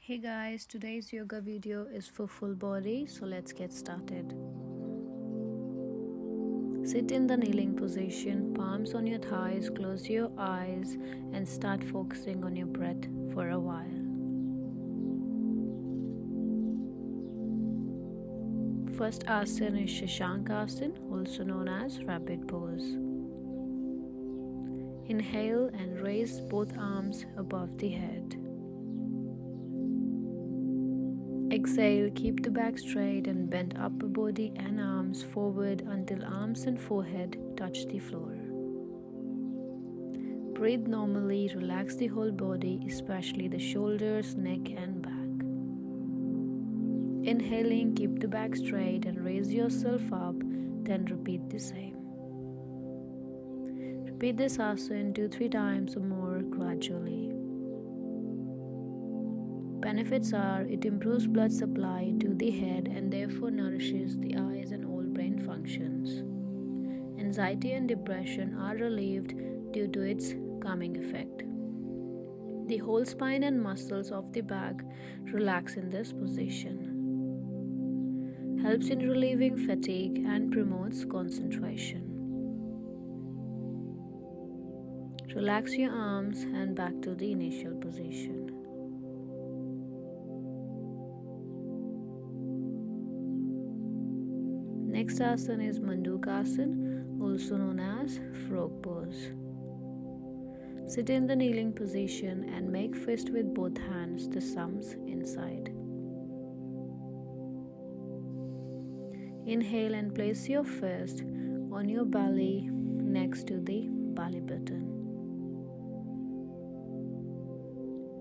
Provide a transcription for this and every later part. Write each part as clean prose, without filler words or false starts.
Hey guys, today's yoga video is for full body, so let's get started. Sit in the kneeling position, palms on your thighs, close your eyes and start focusing on your breath for a while. First asana is Shashankasana, also known as rabbit pose. Inhale and raise both arms above the head. Exhale, keep the back straight and bend upper body and arms forward until arms and forehead touch the floor. Breathe normally, relax the whole body, especially the shoulders, neck and back. Inhaling, keep the back straight and raise yourself up, then repeat the same. Repeat this asana 2-3 times or more gradually. Benefits are it improves blood supply to the head and therefore nourishes the eyes and all brain functions. Anxiety and depression are relieved due to its calming effect. The whole spine and muscles of the back relax in this position. Helps in relieving fatigue and promotes concentration. Relax your arms and back to the initial position. Next asana is Mandukasana, also known as frog pose. Sit in the kneeling position and make fist with both hands, the thumbs inside. Inhale and place your fist on your belly next to the belly button.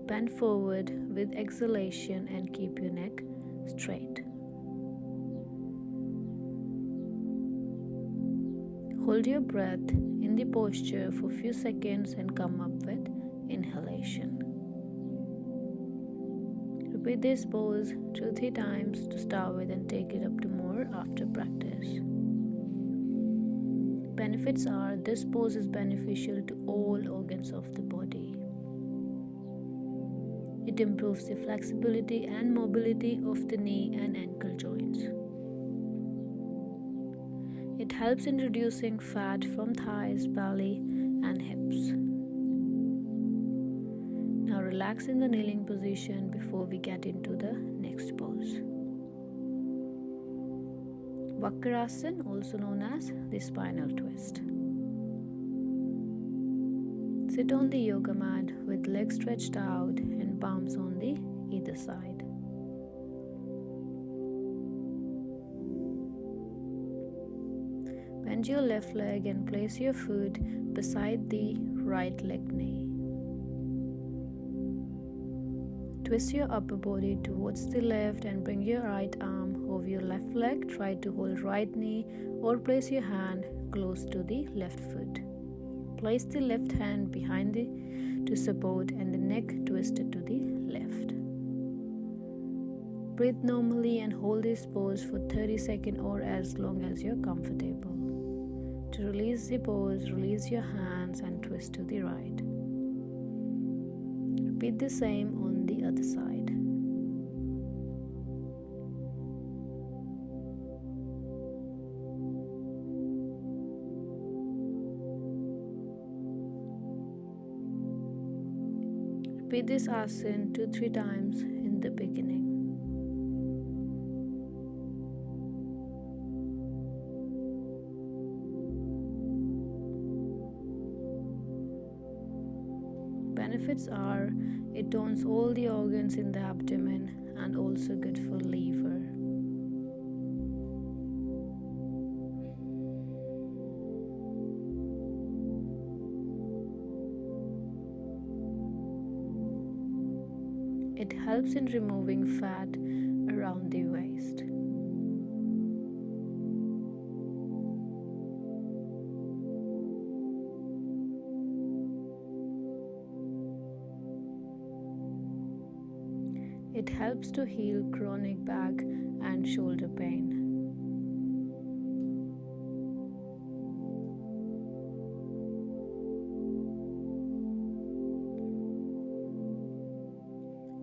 Bend forward with exhalation and keep your neck straight. Hold your breath in the posture for a few seconds and come up with inhalation. Repeat this pose 2-3 times to start with and take it up to more after practice. Benefits are this pose is beneficial to all organs of the body. It improves the flexibility and mobility of the knee and ankle joints. It helps in reducing fat from thighs, belly, and hips. Now relax in the kneeling position before we get into the next pose. Vakrasana, also known as the spinal twist. Sit on the yoga mat with legs stretched out and palms on the either side. Bend your left leg and place your foot beside the right leg knee. Twist your upper body towards the left and bring your right arm over your left leg. Try to hold right knee or place your hand close to the left foot. Place the left hand behind to support and the neck twisted to the left. Breathe normally and hold this pose for 30 seconds or as long as you're comfortable. To release the pose, release your hands and twist to the right. Repeat the same on the other side. Repeat this asana 2-3 times in the beginning. Benefits are it tones all the organs in the abdomen and also good for liver. It helps in removing fat around the waist. It helps to heal chronic back and shoulder pain.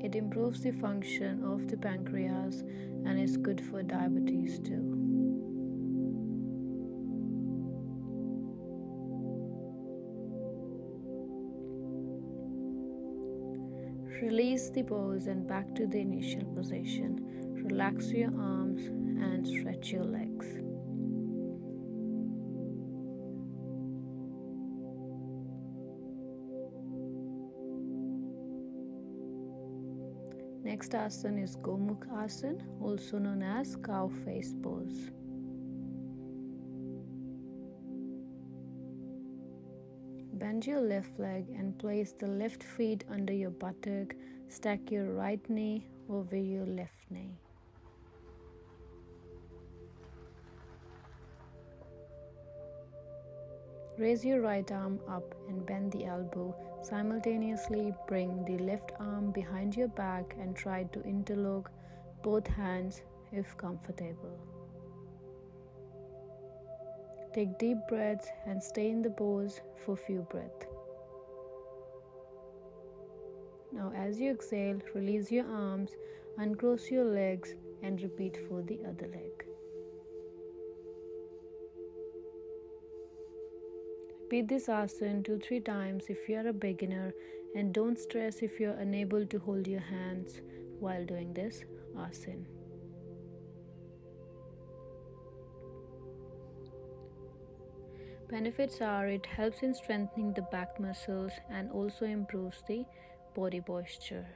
It improves improves the function of the pancreas and is good for diabetes too. Release the pose and back to the initial position. Relax your arms and stretch your legs. Next asana is Gomukh Asana, also known as cow face pose. Bend your left leg and place the left feet under your buttock. Stack your right knee over your left knee. Raise your right arm up and bend the elbow. Simultaneously, bring the left arm behind your back and try to interlock both hands if comfortable. Take deep breaths and stay in the pose for a few breaths. Now, as you exhale, release your arms, uncross your legs, and repeat for the other leg. Repeat this asana 2-3 times if you are a beginner, and don't stress if you are unable to hold your hands while doing this asana. Benefits are it helps in strengthening the back muscles and also improves the body posture.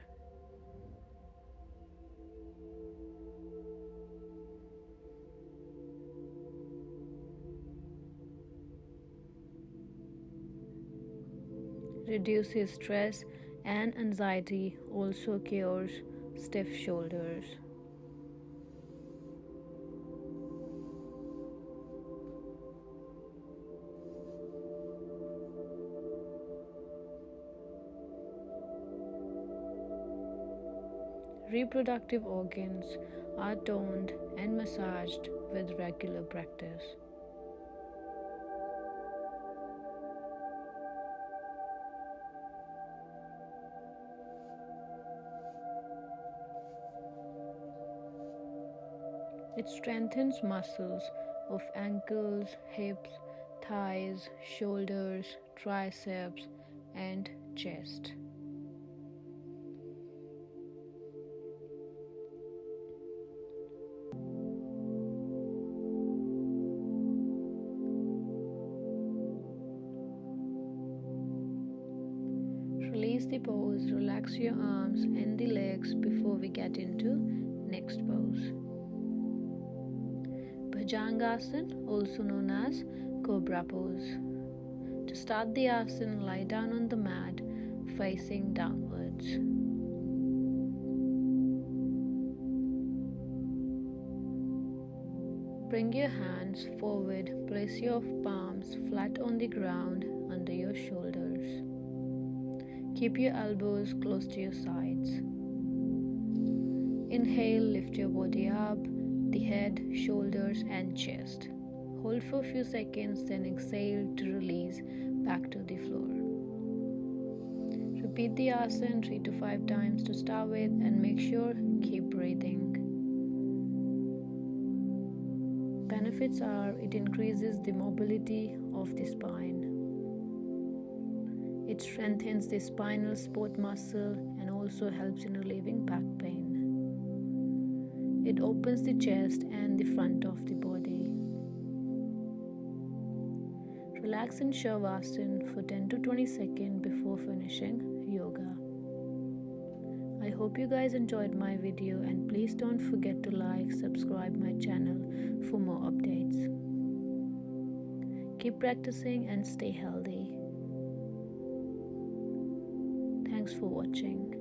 Reduces stress and anxiety, also cures stiff shoulders. Reproductive organs are toned and massaged with regular practice. It strengthens muscles of ankles, hips, thighs, shoulders, triceps, and chest. Release the pose, relax your arms and the legs before we get into next pose. Bhujangasana, also known as Cobra pose. To start the asana, lie down on the mat facing downwards. Bring your hands forward, place your palms flat on the ground under your shoulders. Keep your elbows close to your sides. Inhale, lift your body up, the head, shoulders, and chest. Hold for a few seconds, then exhale to release back to the floor. Repeat the asana 3 to 5 times to start with, and make sure keep breathing. Benefits are it increases the mobility of the spine. It strengthens the spinal support muscle and also helps in relieving back pain. It opens the chest and the front of the body. Relax in Shavasana for 10 to 20 seconds before finishing yoga. I hope you guys enjoyed my video, and please don't forget to like, subscribe my channel for more updates. Keep practicing and stay healthy. Thanks for watching.